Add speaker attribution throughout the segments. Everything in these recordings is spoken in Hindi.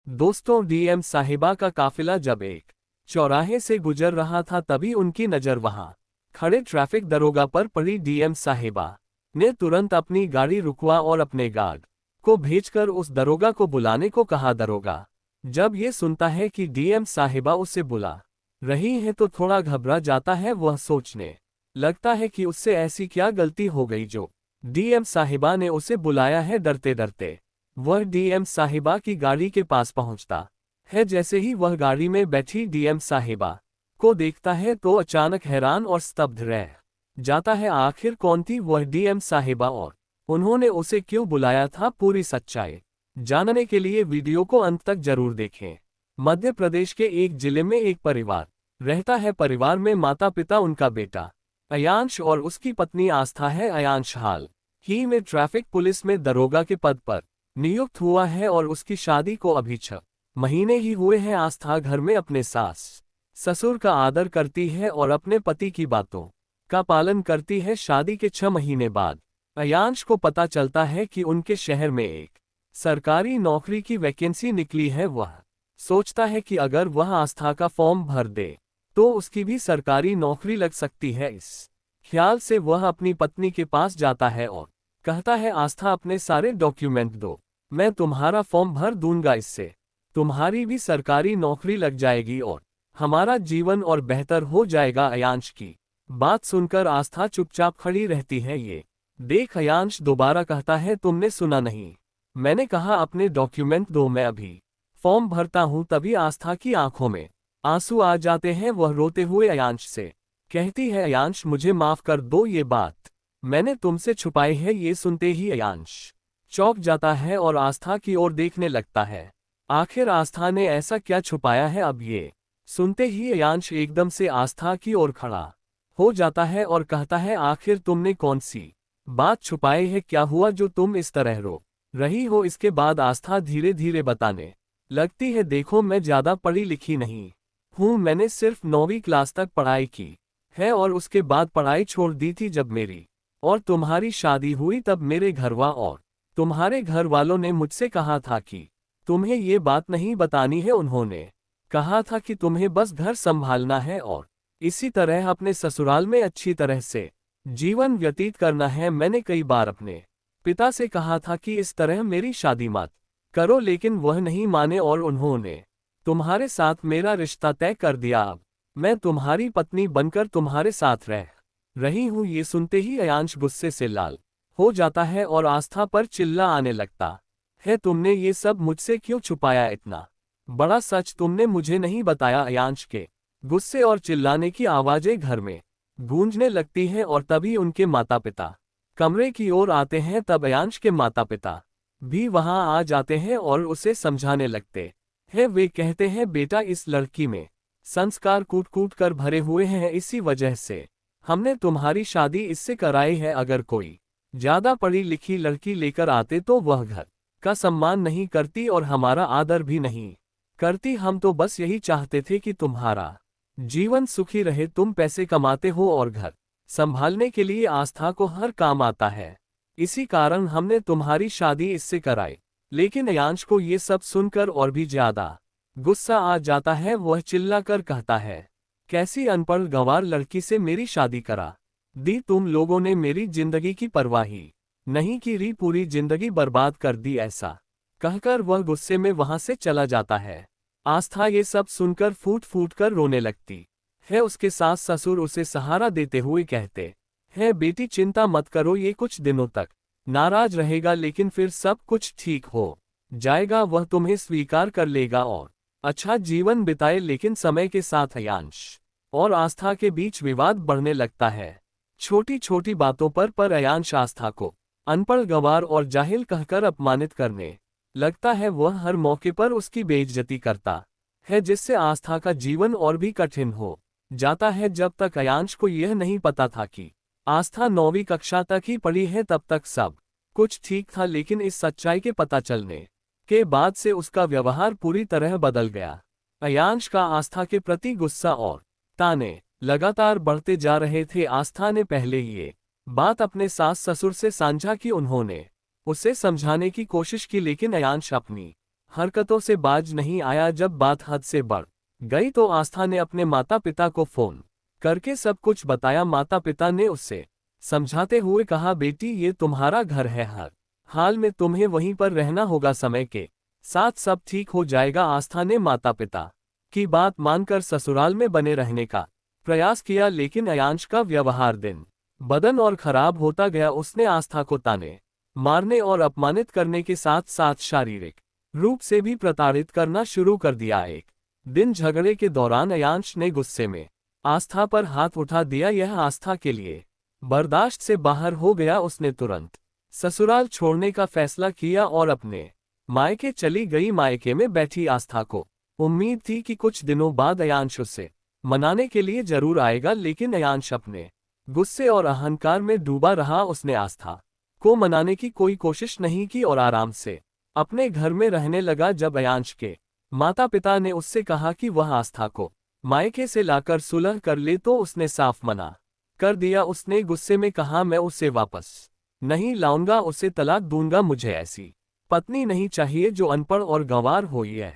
Speaker 1: दोस्तों, डीएम साहिबा का काफिला जब एक चौराहे से गुजर रहा था तभी उनकी नजर वहां खड़े ट्रैफिक दरोगा पर पड़ी। डीएम साहिबा ने तुरंत अपनी गाड़ी रुकवा और अपने गार्ड को भेजकर उस दरोगा को बुलाने को कहा। दरोगा जब ये सुनता है कि डीएम साहिबा उसे बुला रही है तो थोड़ा घबरा जाता है। वह सोचने लगता है कि उससे ऐसी क्या गलती हो गई जो डीएम साहिबा ने उसे बुलाया है। डरते डरते वह डीएम साहिबा की गाड़ी के पास पहुंचता है। जैसे ही वह गाड़ी में बैठी डीएम साहिबा को देखता है तो अचानक हैरान और स्तब्ध रह जाता है। आखिर कौन थी वह डीएम साहिबा और उन्होंने उसे क्यों बुलाया था? पूरी सच्चाई जानने के लिए वीडियो को अंत तक जरूर देखें। मध्य प्रदेश के एक जिले में एक परिवार रहता है। परिवार में माता पिता, उनका बेटा अयांश और उसकी पत्नी आस्था है। अयांश हाल ही में ट्रैफिक पुलिस में दरोगा के पद पर नियुक्त हुआ है और उसकी शादी को अभी 6 महीने ही हुए हैं। आस्था घर में अपने सास ससुर का आदर करती है और अपने पति की बातों का पालन करती है। शादी के 6 महीने बाद अयांश को पता चलता है कि उनके शहर में एक सरकारी नौकरी की वैकेंसी निकली है। वह सोचता है कि अगर वह आस्था का फॉर्म भर दे तो उसकी भी सरकारी नौकरी लग सकती है। इस ख्याल से वह अपनी पत्नी के पास जाता है और कहता है, आस्था अपने सारे डॉक्यूमेंट दो, मैं तुम्हारा फॉर्म भर दूंगा। इससे तुम्हारी भी सरकारी नौकरी लग जाएगी और हमारा जीवन और बेहतर हो जाएगा। अयांश की बात सुनकर आस्था चुपचाप खड़ी रहती है। ये देख अयांश दोबारा कहता है, तुमने सुना नहीं, मैंने कहा अपने डॉक्यूमेंट दो, मैं अभी फॉर्म भरता हूं। तभी आस्था की आंखों में आंसू आ जाते हैं। वह रोते हुए अयांश से कहती है, अयांश मुझे माफ कर दो, ये बात मैंने तुमसे छुपाई है। ये सुनते ही अयांश चौंक जाता है और आस्था की ओर देखने लगता है। आखिर आस्था ने ऐसा क्या छुपाया है? अब ये सुनते ही अयांश एकदम से आस्था की ओर खड़ा हो जाता है और कहता है, आखिर तुमने कौन सी बात छुपाई है? क्या हुआ जो तुम इस तरह रो रही हो? इसके बाद आस्था धीरे धीरे बताने लगती है, देखो मैं ज्यादा पढ़ी लिखी नहीं हूँ, मैंने सिर्फ 9वीं क्लास तक पढ़ाई की है और उसके बाद पढ़ाई छोड़ दी थी। जब मेरी और तुम्हारी शादी हुई तब मेरे घरवा और तुम्हारे घर वालों ने मुझसे कहा था कि तुम्हें ये बात नहीं बतानी है। उन्होंने कहा था कि तुम्हें बस घर संभालना है और इसी तरह अपने ससुराल में अच्छी तरह से जीवन व्यतीत करना है। मैंने कई बार अपने पिता से कहा था कि इस तरह मेरी शादी मत करो, लेकिन वह नहीं माने और उन्होंने तुम्हारे साथ मेरा रिश्ता तय कर दिया। अब मैं तुम्हारी पत्नी बनकर तुम्हारे साथ रह रही हूँ। ये सुनते ही अयांश गुस्से से लाल हो जाता है और आस्था पर चिल्ला आने लगता है, तुमने ये सब मुझसे क्यों छुपाया? इतना बड़ा सच तुमने मुझे नहीं बताया। अयांश के गुस्से और चिल्लाने की आवाजें घर में गूंजने लगती हैं और तभी उनके माता पिता कमरे की ओर आते हैं। तब अयांश के माता पिता भी वहां आ जाते हैं और उसे समझाने लगते हैं। वे कहते हैं, बेटा इस लड़की में संस्कार कूट कूट कर भरे हुए हैं, इसी वजह से हमने तुम्हारी शादी इससे कराई है। अगर कोई ज्यादा पढ़ी लिखी लड़की लेकर आते तो वह घर का सम्मान नहीं करती और हमारा आदर भी नहीं करती। हम तो बस यही चाहते थे कि तुम्हारा जीवन सुखी रहे। तुम पैसे कमाते हो और घर संभालने के लिए आस्था को हर काम आता है, इसी कारण हमने तुम्हारी शादी इससे कराई। लेकिन अयांश को ये सब सुनकर और भी ज्यादा गुस्सा आ जाता है। वह चिल्लाकर कहता है, कैसी अनपढ़ गंवार लड़की से मेरी शादी करा दी? तुम लोगों ने मेरी जिंदगी की परवाह ही नहीं की, पूरी जिंदगी बर्बाद कर दी। ऐसा कहकर वह गुस्से में वहां से चला जाता है। आस्था ये सब सुनकर फूट फूट कर रोने लगती है। उसके सास ससुर उसे सहारा देते हुए कहते हैं, बेटी चिंता मत करो, ये कुछ दिनों तक नाराज रहेगा लेकिन फिर सब कुछ ठीक हो जाएगा। वह तुम्हें स्वीकार कर लेगा और अच्छा जीवन बिताए। लेकिन समय के साथ अयांश और आस्था के बीच विवाद बढ़ने लगता है। छोटी छोटी बातों पर अयांश आस्था को अनपढ़ गंवार और जाहिल कहकर अपमानित करने लगता है। वह हर मौके पर उसकी बेइज्जती करता है, जिससे आस्था का जीवन और भी कठिन हो जाता है। जब तक अयांश को यह नहीं पता था कि आस्था 9वीं कक्षा तक ही पढ़ी है तब तक सब कुछ ठीक था, लेकिन इस सच्चाई के पता चलने के बाद से उसका व्यवहार पूरी तरह बदल गया। अयांश का आस्था के प्रति गुस्सा और ताने लगातार बढ़ते जा रहे थे। आस्था ने पहले ये बात अपने सास ससुर से साझा की। उन्होंने उसे समझाने की कोशिश की, लेकिन अयांश अपनी हरकतों से बाज नहीं आया। जब बात हद से बढ़ गई तो आस्था ने अपने माता पिता को फोन करके सब कुछ बताया। माता पिता ने उससे समझाते हुए कहा, बेटी ये तुम्हारा घर है, हर हाल में तुम्हें वहीं पर रहना होगा, समय के साथ सब ठीक हो जाएगा। आस्था ने माता पिता की बात मानकर ससुराल में बने रहने का प्रयास किया, लेकिन अयांश का व्यवहार दिन बदन और खराब होता गया। उसने आस्था को ताने मारने और अपमानित करने के साथ साथ शारीरिक रूप से भी प्रताड़ित करना शुरू कर दिया। एक दिन झगड़े के दौरान अयांश ने गुस्से में आस्था पर हाथ उठा दिया। यह आस्था के लिए बर्दाश्त से बाहर हो गया। उसने तुरंत ससुराल छोड़ने का फैसला किया और अपने मायके चली गई। मायके में बैठी आस्था को उम्मीद थी कि कुछ दिनों बाद अयांश उसे मनाने के लिए जरूर आएगा, लेकिन अयांश अपने गुस्से और अहंकार में डूबा रहा। उसने आस्था को मनाने की कोई कोशिश नहीं की और आराम से अपने घर में रहने लगा। जब अयांश के माता पिता ने उससे कहा कि वह आस्था को मायके से लाकर सुलह कर ले तो उसने साफ मना कर दिया। उसने गुस्से में कहा, मैं उसे वापस नहीं लाऊंगा, उसे तलाक दूंगा, मुझे ऐसी पत्नी नहीं चाहिए जो अनपढ़ और गंवार हो। यह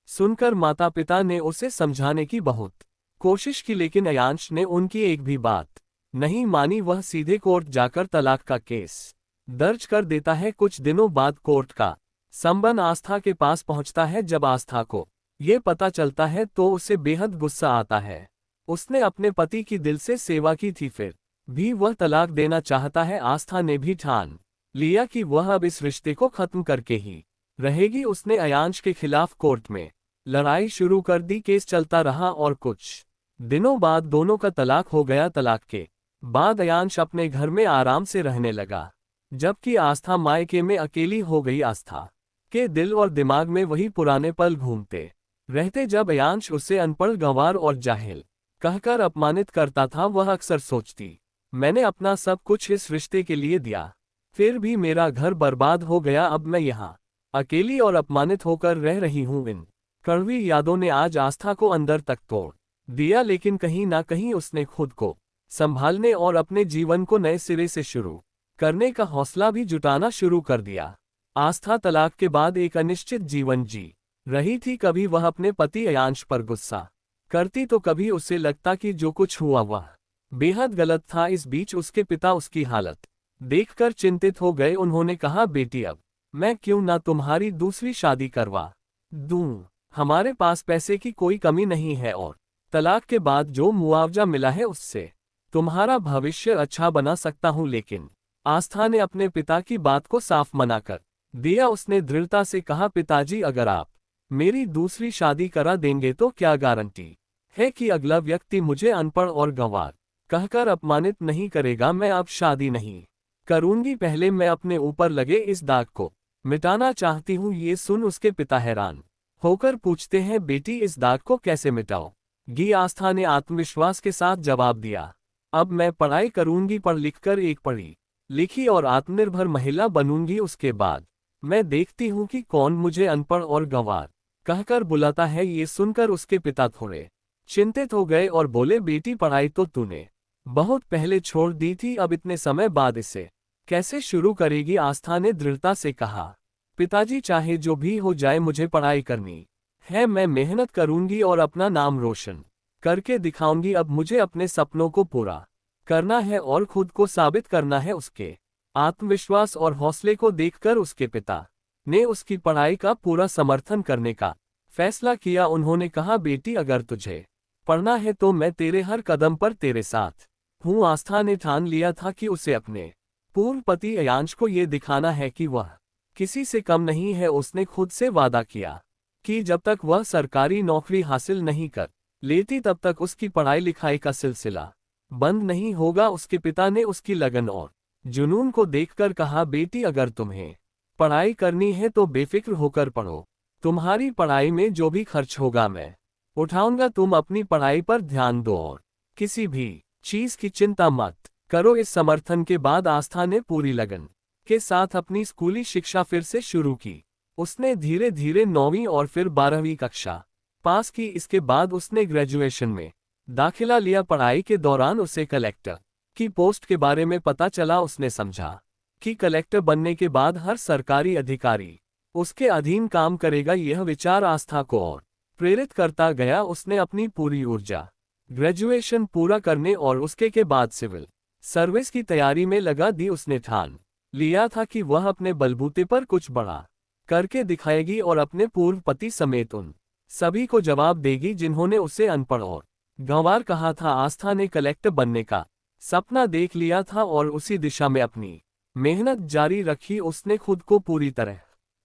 Speaker 1: सुनकर माता पिता ने उसे समझाने की बहुत कोशिश की, लेकिन अयांश ने उनकी एक भी बात नहीं मानी। वह सीधे कोर्ट जाकर तलाक का केस दर्ज कर देता है। कुछ दिनों बाद कोर्ट का संबंध आस्था के पास पहुंचता है। जब आस्था को ये पता चलता है तो उसे बेहद गुस्सा आता है। उसने अपने पति की दिल से सेवा की थी, फिर भी वह तलाक देना चाहता है। आस्था ने भी ठान लिया कि वह अब इस रिश्ते को खत्म करके ही रहेगी। उसने अयांश के खिलाफ कोर्ट में लड़ाई शुरू कर दी। केस चलता रहा और कुछ दिनों बाद दोनों का तलाक हो गया। तलाक के बाद अयांश अपने घर में आराम से रहने लगा, जबकि आस्था मायके में अकेली हो गई। आस्था के दिल और दिमाग में वही पुराने पल घूमते रहते जब अयांश उसे अनपढ़, गंवार और जाहिल कहकर अपमानित करता था। वह अक्सर सोचती, मैंने अपना सब कुछ इस रिश्ते के लिए दिया, फिर भी मेरा घर बर्बाद हो गया। अब मैं यहाँ अकेली और अपमानित होकर रह रही हूँ। इन कड़वी यादों ने आज आस्था को अंदर तक तोड़ दिया, लेकिन कहीं ना कहीं उसने खुद को संभालने और अपने जीवन को नए सिरे से शुरू करने का हौसला भी जुटाना शुरू कर दिया। आस्था तलाक के बाद एक अनिश्चित जीवन जी रही थी। कभी वह अपने पति अयांश पर गुस्सा करती तो कभी उसे लगता कि जो कुछ हुआ वह बेहद गलत था। इस बीच उसके पिता उसकी हालत देखकर चिंतित हो गए। उन्होंने कहा, बेटी अब मैं क्यों ना तुम्हारी दूसरी शादी करवा दूं। हमारे पास पैसे की कोई कमी नहीं है और तलाक के बाद जो मुआवजा मिला है उससे तुम्हारा भविष्य अच्छा बना सकता हूं। लेकिन आस्था ने अपने पिता की बात को साफ मना कर दिया। उसने दृढ़ता से कहा, पिताजी अगर आप मेरी दूसरी शादी करा देंगे तो क्या गारंटी है कि अगला व्यक्ति मुझे अनपढ़ और गंवार कहकर अपमानित नहीं करेगा। मैं अब शादी नहीं करूंगी, पहले मैं अपने ऊपर लगे इस दाग को मिटाना चाहती हूँ। ये सुन उसके पिता हैरान होकर पूछते हैं, बेटी इस दाग को कैसे मिटाओगी। आस्था ने आत्मविश्वास के साथ जवाब दिया, अब मैं पढ़ाई करूंगी, पढ़ लिखकर एक पढ़ी लिखी और आत्मनिर्भर महिला बनूंगी। उसके बाद मैं देखती हूँ कि कौन मुझे अनपढ़ और गंवार कहकर बुलाता है। ये सुनकर उसके पिता थोड़े चिंतित हो गए और बोले, बेटी पढ़ाई तो तूने बहुत पहले छोड़ दी थी, अब इतने समय बाद इसे कैसे शुरू करेगी। आस्था ने दृढ़ता से कहा, पिताजी चाहे जो भी हो जाए मुझे पढ़ाई करनी है, मैं मेहनत करूंगी और अपना नाम रोशन करके दिखाऊंगी। अब मुझे अपने सपनों को पूरा करना है और खुद को साबित करना है। उसके आत्मविश्वास और हौसले को देखकर उसके पिता ने उसकी पढ़ाई का पूरा समर्थन करने का फैसला किया। उन्होंने कहा, बेटी अगर तुझे पढ़ना है तो मैं तेरे हर कदम पर तेरे साथ हूँ। आस्था ने ठान लिया था कि उसे अपने पूर्व पति अयांश को ये दिखाना है कि वह किसी से कम नहीं है। उसने खुद से वादा किया कि जब तक वह सरकारी नौकरी हासिल नहीं कर लेती तब तक उसकी पढ़ाई लिखाई का सिलसिला बंद नहीं होगा। उसके पिता ने उसकी लगन और जुनून को देखकर कहा, बेटी अगर तुम्हें पढ़ाई करनी है तो बेफिक्र होकर पढ़ो, तुम्हारी पढ़ाई में जो भी खर्च होगा मैं उठाऊंगा। तुम अपनी पढ़ाई पर ध्यान दो और किसी भी चीज की चिंता मत करो। इस समर्थन के बाद आस्था ने पूरी लगन के साथ अपनी स्कूली शिक्षा फिर से शुरू की। उसने धीरे धीरे 9वीं और फिर 12वीं कक्षा पास की। इसके बाद उसने ग्रेजुएशन में दाखिला लिया। पढ़ाई के दौरान उसे कलेक्टर की पोस्ट के बारे में पता चला। उसने समझा कि कलेक्टर बनने के बाद हर सरकारी अधिकारी उसके अधीन काम करेगा। यह विचार आस्था को और प्रेरित करता गया। उसने अपनी पूरी ऊर्जा ग्रेजुएशन पूरा करने और उसके के बाद सिविल सर्विस की तैयारी में लगा दी। उसने ठान लिया था कि वह अपने बलबूते पर कुछ बड़ा करके दिखाएगी और अपने पूर्व पति समेत उन सभी को जवाब देगी जिन्होंने उसे अनपढ़ और गंवार कहा था। आस्था ने कलेक्टर बनने का सपना देख लिया था और उसी दिशा में अपनी मेहनत जारी रखी। उसने खुद को पूरी तरह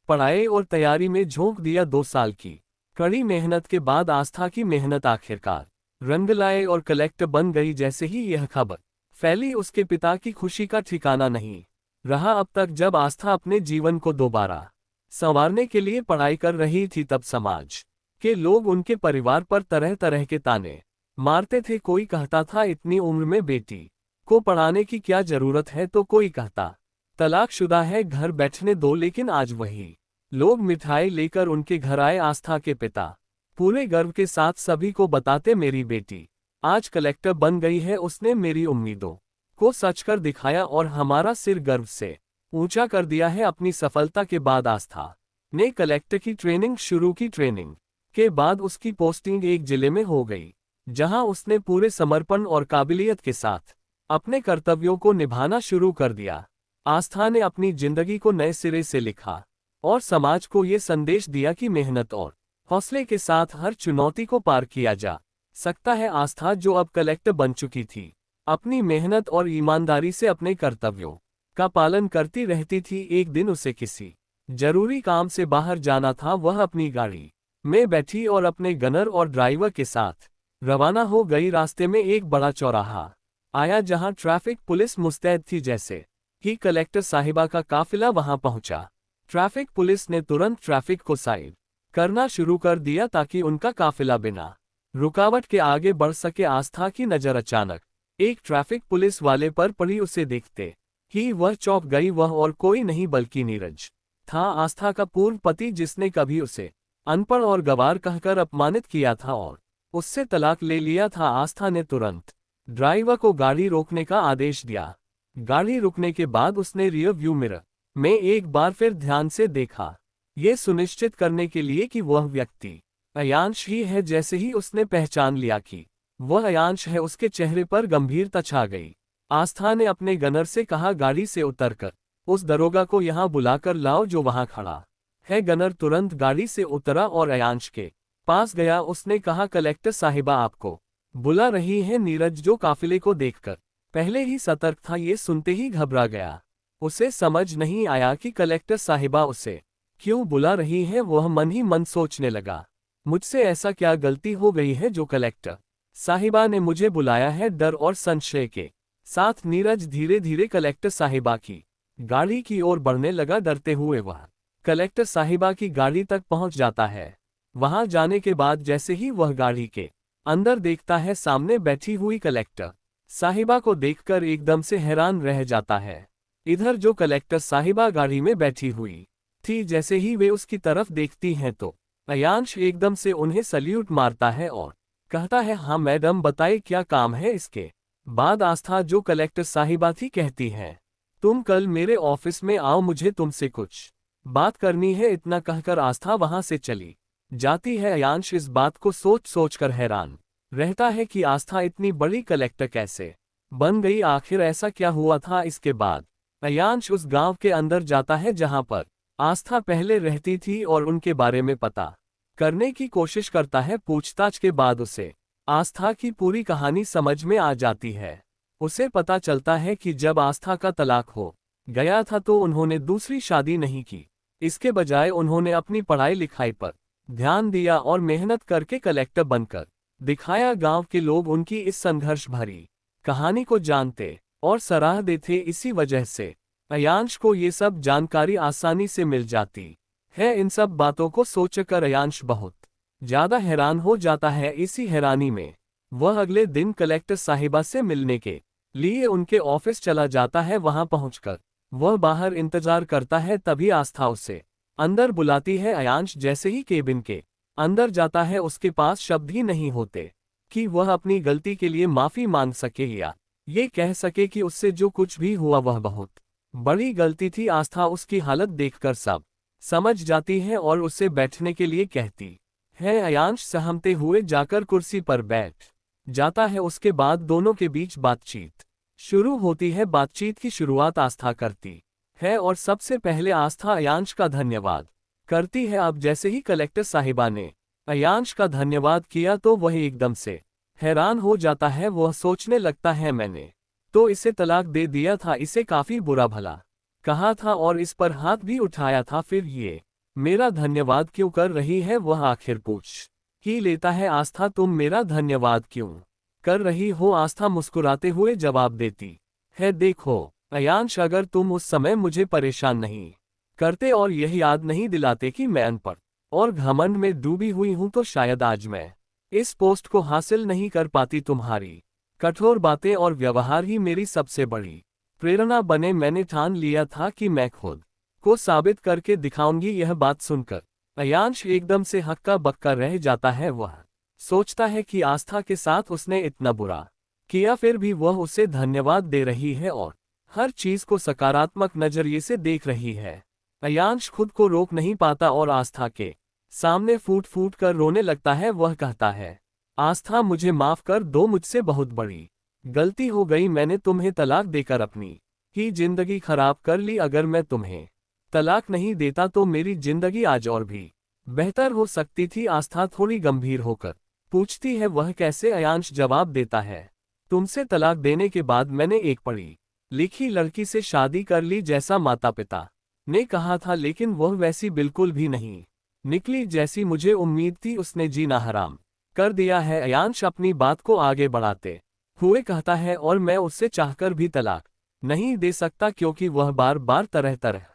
Speaker 1: पढ़ाई और तैयारी में झोंक दिया। 2 साल की कड़ी मेहनत के बाद आस्था की मेहनत आखिरकार रंग लाए और कलेक्टर बन गई। जैसे ही यह खबर फैली, उसके पिता की खुशी का ठिकाना नहीं रहा। अब तक जब आस्था अपने जीवन को दोबारा संवारने के लिए पढ़ाई कर रही थी, तब समाज के लोग उनके परिवार पर तरह तरह के ताने मारते थे। कोई कहता था इतनी उम्र में बेटी को पढ़ाने की क्या जरूरत है, तो कोई कहता तलाकशुदा है, घर बैठने दो। लेकिन आज वही लोग मिठाई लेकर उनके घर आए। आस्था के पिता पूरे गर्व के साथ सभी को बताते, मेरी बेटी आज कलेक्टर बन गई है। उसने मेरी उम्मीदों को सच कर दिखाया और हमारा सिर गर्व से ऊंचा कर दिया है। अपनी सफलता के बाद आस्था ने कलेक्टर की ट्रेनिंग शुरू की। ट्रेनिंग के बाद उसकी पोस्टिंग एक जिले में हो गई, जहां उसने पूरे समर्पण और काबिलियत के साथ अपने कर्तव्यों को निभाना शुरू कर दिया। आस्था ने अपनी जिंदगी को नए सिरे से लिखा और समाज को ये संदेश दिया कि मेहनत और हौसले के साथ हर चुनौती को पार किया जा सकता है। आस्था, जो अब कलेक्टर बन चुकी थी, अपनी मेहनत और ईमानदारी से अपने कर्तव्यों का पालन करती रहती थी। एक दिन उसे किसी जरूरी काम से बाहर जाना था। वह अपनी गाड़ी में बैठी और अपने गनर और ड्राइवर के साथ रवाना हो गई। रास्ते में एक बड़ा चौराहा आया जहां ट्रैफिक पुलिस मुस्तैद थी। जैसे ही कलेक्टर साहिबा का काफिला वहां पहुंचा, ट्रैफिक पुलिस ने तुरंत ट्रैफिक को साइड करना शुरू कर दिया ताकि उनका काफिला बिना रुकावट के आगे बढ़ सके। आस्था की नजर अचानक एक ट्रैफिक पुलिस वाले पर पड़ी। उसे देखते ही वह चौंक गई। वह और कोई नहीं बल्कि नीरज था, आस्था का पूर्व पति, जिसने कभी उसे अनपढ़ और गंवार कहकर अपमानित किया था और उससे तलाक ले लिया था। आस्था ने तुरंत ड्राइवर को गाड़ी रोकने का आदेश दिया। गाड़ी रुकने के बाद उसने रियर व्यू मिरर में एक बार फिर ध्यान से देखा, ये सुनिश्चित करने के लिए कि वह व्यक्ति अयांश ही है। जैसे ही उसने पहचान लिया कि वह अयांश है, उसके चेहरे पर गंभीरता छा गई। आस्था ने अपने गनर से कहा, गाड़ी से उतरकर उस दरोगा को यहाँ बुलाकर लाओ जो वहां खड़ा है। गनर तुरंत गाड़ी से उतरा और अयांश के पास गया। उसने कहा, कलेक्टर साहिबा आपको बुला रही है। नीरज, जो काफिले को देखकर पहले ही सतर्क था, ये सुनते ही घबरा गया। उसे समझ नहीं आया कि कलेक्टर साहिबा उसे क्यों बुला रही है। वह मन ही मन सोचने लगा, मुझसे ऐसा क्या गलती हो गई है जो कलेक्टर साहिबा ने मुझे बुलाया है। डर और संशय के साथ नीरज धीरे धीरे कलेक्टर साहिबा की गाड़ी की ओर बढ़ने लगा। डरते हुए वह कलेक्टर साहिबा की गाड़ी तक पहुंच जाता है। वहां जाने के बाद जैसे ही वह गाड़ी के अंदर देखता है, सामने बैठी हुई कलेक्टर साहिबा को देखकर एकदम से हैरान रह जाता है। इधर जो कलेक्टर साहिबा गाड़ी में बैठी हुई थी, जैसे ही वे उसकी तरफ देखती हैं तो अयांश एकदम से उन्हें सल्यूट मारता है और कहता है, हाँ मैडम, बताइए क्या काम है। इसके बाद आस्था, जो कलेक्टर साहिबा थी, कहती है, तुम कल मेरे ऑफिस में आओ, मुझे तुमसे कुछ बात करनी है। इतना कहकर आस्था वहां से चली जाती है। अयांश इस बात को सोच सोच कर हैरान रहता है कि आस्था इतनी बड़ी कलेक्टर कैसे बन गई। आखिर ऐसा क्या हुआ था। इसके बाद अयांश उस गांव के अंदर जाता है जहां पर आस्था पहले रहती थी और उनके बारे में पता करने की कोशिश करता है। पूछताछ के बाद उसे आस्था की पूरी कहानी समझ में आ जाती है। उसे पता चलता है कि जब आस्था का तलाक हो गया था तो उन्होंने दूसरी शादी नहीं की। इसके बजाय उन्होंने अपनी पढ़ाई लिखाई पर ध्यान दिया और मेहनत करके कलेक्टर बनकर दिखाया। गांव के लोग उनकी इस संघर्ष भरी कहानी को जानते और सराहते थे। इसी वजह से अयांश को ये सब जानकारी आसानी से मिल जाती है। इन सब बातों को सोचकर अयांश बहुत ज्यादा हैरान हो जाता है। इसी हैरानी में वह अगले दिन कलेक्टर साहिबा से मिलने के लिए उनके ऑफिस चला जाता है। वहां पहुंचकर वह बाहर इंतजार करता है। तभी आस्था उसे अंदर बुलाती है। अयांश जैसे ही केबिन के अंदर जाता है, उसके पास शब्द ही नहीं होते कि वह अपनी गलती के लिए माफी मांग सके या ये कह सके कि उससे जो कुछ भी हुआ वह बहुत बड़ी गलती थी। आस्था उसकी हालत देखकर सब समझ जाती है और उससे बैठने के लिए कहती है। अयांश सहमते हुए जाकर कुर्सी पर बैठ जाता है। उसके बाद दोनों के बीच बातचीत शुरू होती है। बातचीत की शुरुआत आस्था करती है और सबसे पहले आस्था अयांश का धन्यवाद करती है। अब जैसे ही कलेक्टर साहिबा ने अयांश का धन्यवाद किया तो वह एकदम से हैरान हो जाता है। वह सोचने लगता है मैंने तो इसे तलाक दे दिया था, इसे काफी बुरा भला कहा था और इस पर हाथ भी उठाया था, फिर ये मेरा धन्यवाद क्यों कर रही है? वह आखिर पूछ ही लेता है। आस्था, तुम मेरा धन्यवाद क्यों कर रही हो? आस्था मुस्कुराते हुए जवाब देती है, देखो अयांश, अगर तुम उस समय मुझे परेशान नहीं करते और यह याद नहीं दिलाते कि मैं अनपढ़ और घमंड में डूबी हुई हूं तो शायद आज मैं इस पोस्ट को हासिल नहीं कर पाती। तुम्हारी कठोर बातें और व्यवहार ही मेरी सबसे बड़ी प्रेरणा बने। मैंने ठान लिया था कि मैं खुद को साबित करके दिखाऊंगी। यह बात सुनकर अयांश एकदम से हक्का बक्का रह जाता है। वह सोचता है कि आस्था के साथ उसने इतना बुरा किया, फिर भी वह उसे धन्यवाद दे रही है और हर चीज को सकारात्मक नजरिए से देख रही है। अयांश खुद को रोक नहीं पाता और आस्था के सामने फूट फूट कर रोने लगता है। वह कहता है, आस्था, मुझे माफ कर दो, मुझसे बहुत बड़ी गलती हो गई। मैंने तुम्हें तलाक देकर अपनी ही जिंदगी खराब कर ली। अगर मैं तुम्हें तलाक नहीं देता तो मेरी जिंदगी आज और भी बेहतर हो सकती थी। आस्था थोड़ी गंभीर होकर पूछती है, वह कैसे? अयांश जवाब देता है, तुमसे तलाक देने के बाद मैंने एक पढ़ी लिखी लड़की से शादी कर ली, जैसा माता पिता ने कहा था, लेकिन वह वैसी बिल्कुल भी नहीं निकली जैसी मुझे उम्मीद थी। उसने जीना हराम कर दिया है। अयांश अपनी बात को आगे बढ़ाते हुए कहता है, और मैं उससे चाहकर भी तलाक नहीं दे सकता क्योंकि वह बार बार तरह तरह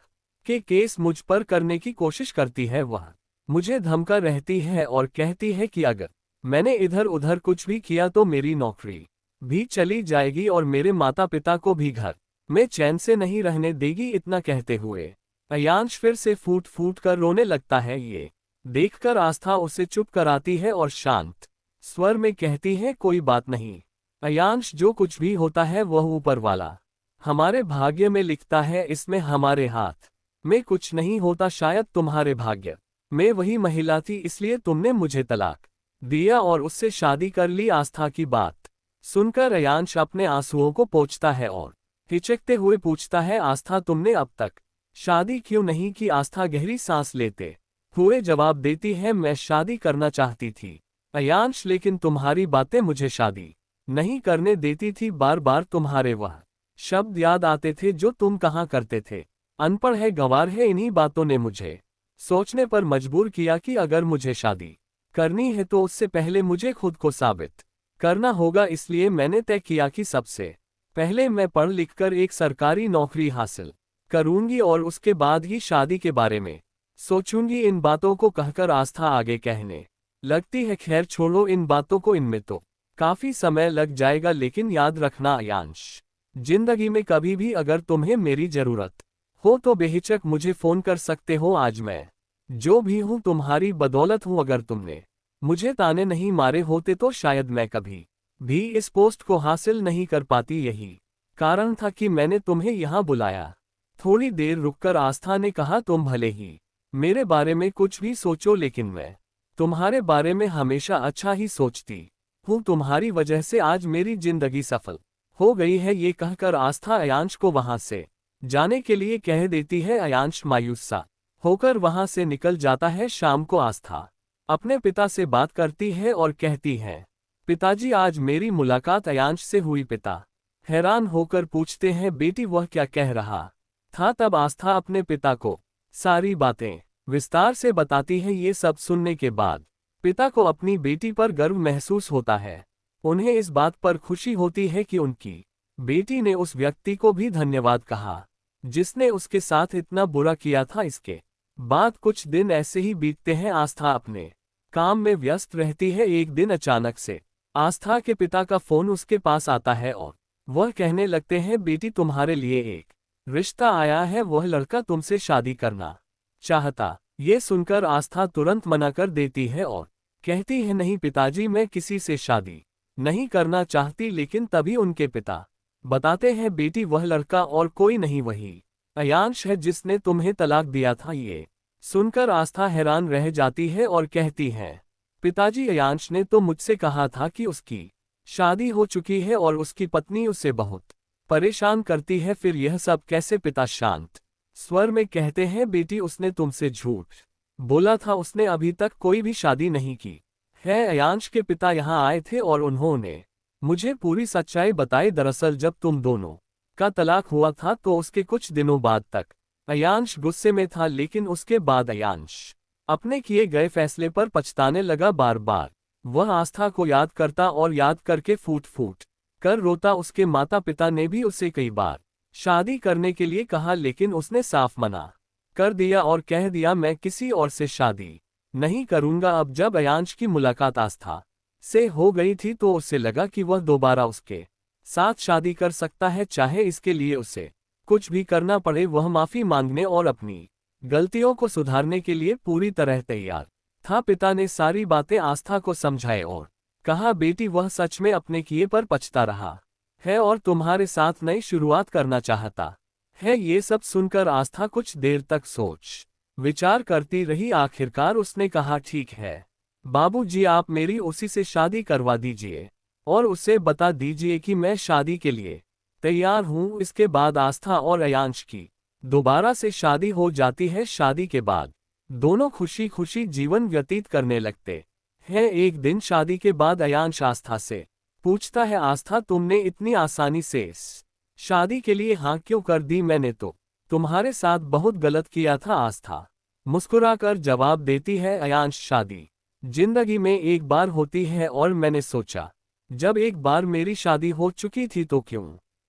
Speaker 1: के केस मुझ पर करने की कोशिश करती है। वह मुझे धमका रहती है और कहती है कि अगर मैंने इधर उधर कुछ भी किया तो मेरी नौकरी भी चली जाएगी और मेरे माता पिता को भी घर में चैन से नहीं रहने देगी। इतना कहते हुए अयांश फिर से फूट फूट कर रोने लगता है। ये देखकर आस्था उसे चुप कराती है और शांत स्वर में कहती है, कोई बात नहीं अयांश, जो कुछ भी होता है वह ऊपर वाला हमारे भाग्य में लिखता है, इसमें हमारे हाथ में कुछ नहीं होता। शायद तुम्हारे भाग्य में वही महिला थी, इसलिए तुमने मुझे तलाक दिया और उससे शादी कर ली। आस्था की बात सुनकर अयांश अपने आंसुओं को पोंछता है और हिचकते हुए पूछता है, आस्था, तुमने अब तक शादी क्यों नहीं की? आस्था गहरी सांस लेते हुए जवाब देती है, मैं शादी करना चाहती थी अयांश, लेकिन तुम्हारी बातें मुझे शादी नहीं करने देती थी। बार बार तुम्हारे वह शब्द याद आते थे जो तुम कहा करते थे, अनपढ़ है, गंवार है। इन्हीं बातों ने मुझे सोचने पर मजबूर किया कि अगर मुझे शादी करनी है तो उससे पहले मुझे खुद को साबित करना होगा। इसलिए मैंने तय किया कि सबसे पहले मैं पढ़ लिखकर एक सरकारी नौकरी हासिल करूंगी और उसके बाद ही शादी के बारे में सोचूंगी। इन बातों को कहकर आस्था आगे कहने लगती है, खैर छोड़ो इन बातों को, इनमें तो काफी समय लग जाएगा, लेकिन याद रखना अयांश, जिंदगी में कभी भी अगर तुम्हें मेरी जरूरत हो तो बेहिचक मुझे फोन कर सकते हो। आज मैं जो भी हूं तुम्हारी बदौलत हूं। अगर तुमने मुझे ताने नहीं मारे होते तो शायद मैं कभी भी इस पोस्ट को हासिल नहीं कर पाती। यही कारण था कि मैंने तुम्हें यहाँ बुलाया। थोड़ी देर रुककर आस्था ने कहा, तुम भले ही मेरे बारे में कुछ भी सोचो, लेकिन मैं तुम्हारे बारे में हमेशा अच्छा ही सोचती हूँ। तुम्हारी वजह से आज मेरी जिंदगी सफल हो गई है। ये कहकर आस्था अयांश को वहां से जाने के लिए कह देती है। अयांश मायूस सा होकर वहां से निकल जाता है। शाम को आस्था अपने पिता से बात करती है और कहती है, पिताजी, आज मेरी मुलाकात अयांश से हुई। पिता हैरान होकर पूछते हैं, बेटी वह क्या कह रहा था? तब आस्था अपने पिता को सारी बातें विस्तार से बताती है। ये सब सुनने के बाद पिता को अपनी बेटी पर गर्व महसूस होता है। उन्हें इस बात पर खुशी होती है कि उनकी बेटी ने उस व्यक्ति को भी धन्यवाद कहा जिसने उसके साथ इतना बुरा किया था। इसके बाद कुछ दिन ऐसे ही बीतते हैं। आस्था अपने काम में व्यस्त रहती है। एक दिन अचानक से आस्था के पिता का फोन उसके पास आता है और वह कहने लगते हैं, बेटी, तुम्हारे लिए एक रिश्ता आया है, वह लड़का तुमसे शादी करना चाहता। ये सुनकर आस्था तुरंत मना कर देती है और कहती है, नहीं पिताजी, मैं किसी से शादी नहीं करना चाहती। लेकिन तभी उनके पिता बताते हैं, बेटी, वह लड़का और कोई नहीं, वही अयांश है जिसने तुम्हें तलाक दिया था। ये सुनकर आस्था हैरान रह जाती है और कहती है, पिताजी, अयांश ने तो मुझसे कहा था कि उसकी शादी हो चुकी है और उसकी पत्नी उसे बहुत परेशान करती है, फिर यह सब कैसे? पिता शांत स्वर में कहते हैं, बेटी, उसने तुमसे झूठ बोला था, उसने अभी तक कोई भी शादी नहीं की है। अयांश के पिता यहाँ आए थे और उन्होंने मुझे पूरी सच्चाई बताई। दरअसल जब तुम दोनों का तलाक हुआ था तो उसके कुछ दिनों बाद तक अयांश गुस्से में था, लेकिन उसके बाद अयांश अपने किए गए फैसले पर पछताने लगा। बार बार वह आस्था को याद करता और याद करके फूट फूट कर रोता। उसके माता पिता ने भी उसे कई बार शादी करने के लिए कहा, लेकिन उसने साफ मना कर दिया और कह दिया, मैं किसी और से शादी नहीं करूंगा। अब जब अयांश की मुलाकात आस्था से हो गई थी तो उसे लगा कि वह दोबारा उसके साथ शादी कर सकता है, चाहे इसके लिए उसे कुछ भी करना पड़े। वह माफी मांगने और अपनी गलतियों को सुधारने के लिए पूरी तरह तैयार था। पिता ने सारी बातें आस्था को समझाए और कहा, बेटी, वह सच में अपने किए पर पछता रहा है और तुम्हारे साथ नई शुरुआत करना चाहता है। ये सब सुनकर आस्था कुछ देर तक सोच विचार करती रही। आखिरकार उसने कहा, ठीक है बाबूजी, आप मेरी उसी से शादी करवा दीजिए और उसे बता दीजिए कि मैं शादी के लिए तैयार हूँ। इसके बाद आस्था और अयांश की दोबारा से शादी हो जाती है। शादी के बाद दोनों खुशी खुशी जीवन व्यतीत करने लगते हैं। एक दिन शादी के बाद अयांश आस्था से पूछता है, आस्था, तुमने इतनी आसानी से इस शादी के लिए हाँ क्यों कर दी? मैंने तो तुम्हारे साथ बहुत गलत किया था। आस्था मुस्कुराकर जवाब देती है, अयांश, शादी जिंदगी में एक बार होती है और मैंने सोचा जब एक बार मेरी शादी हो चुकी थी तो क्यों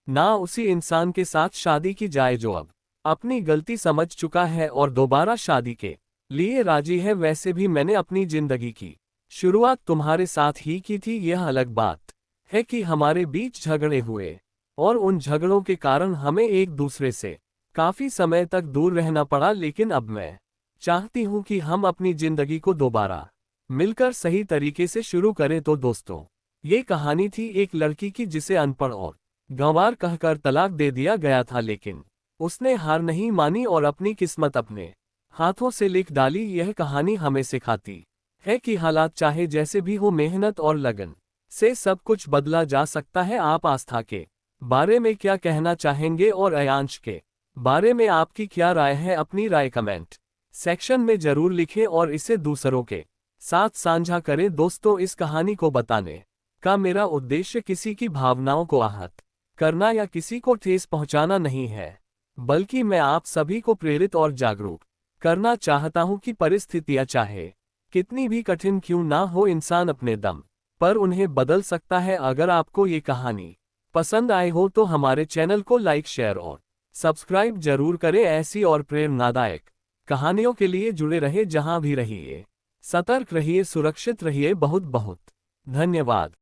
Speaker 1: ना उसी इंसान के साथ शादी की जाए जो अब अपनी गलती समझ चुका है और दोबारा शादी के लिए राजी है। वैसे भी मैंने अपनी जिंदगी की शुरुआत तुम्हारे साथ ही की थी। यह अलग बात है कि हमारे बीच झगड़े हुए और उन झगड़ों के कारण हमें एक दूसरे से काफी समय तक दूर रहना पड़ा, लेकिन अब मैं चाहती हूं कि हम अपनी जिंदगी को दोबारा मिलकर सही तरीके से शुरू करें। तो दोस्तों, ये कहानी थी एक लड़की की जिसे अनपढ़ और गंवार कहकर तलाक दे दिया गया था, लेकिन उसने हार नहीं मानी और अपनी किस्मत अपने हाथों से लिख डाली। यह कहानी हमें सिखाती है कि हालात चाहे जैसे भी हो, मेहनत और लगन से सब कुछ बदला जा सकता है। आप आस्था के बारे में क्या कहना चाहेंगे और अयांश के बारे में आपकी क्या राय है? अपनी राय कमेंट सेक्शन में जरूर लिखें और इसे दूसरों के साथ साझा करें। दोस्तों, इस कहानी को बताने का मेरा उद्देश्य किसी की भावनाओं को आहत करना या किसी को ठेस पहुंचाना नहीं है, बल्कि मैं आप सभी को प्रेरित और जागरूक करना चाहता हूं कि परिस्थितियां चाहे कितनी भी कठिन क्यों ना हो, इंसान अपने दम पर उन्हें बदल सकता है। अगर आपको ये कहानी पसंद आए हो तो हमारे चैनल को लाइक, शेयर और सब्सक्राइब जरूर करें। ऐसी और प्रेरणादायक कहानियों के लिए जुड़े रहे। जहां भी रहिए, सतर्क रहिए, सुरक्षित रहिए। बहुत बहुत धन्यवाद।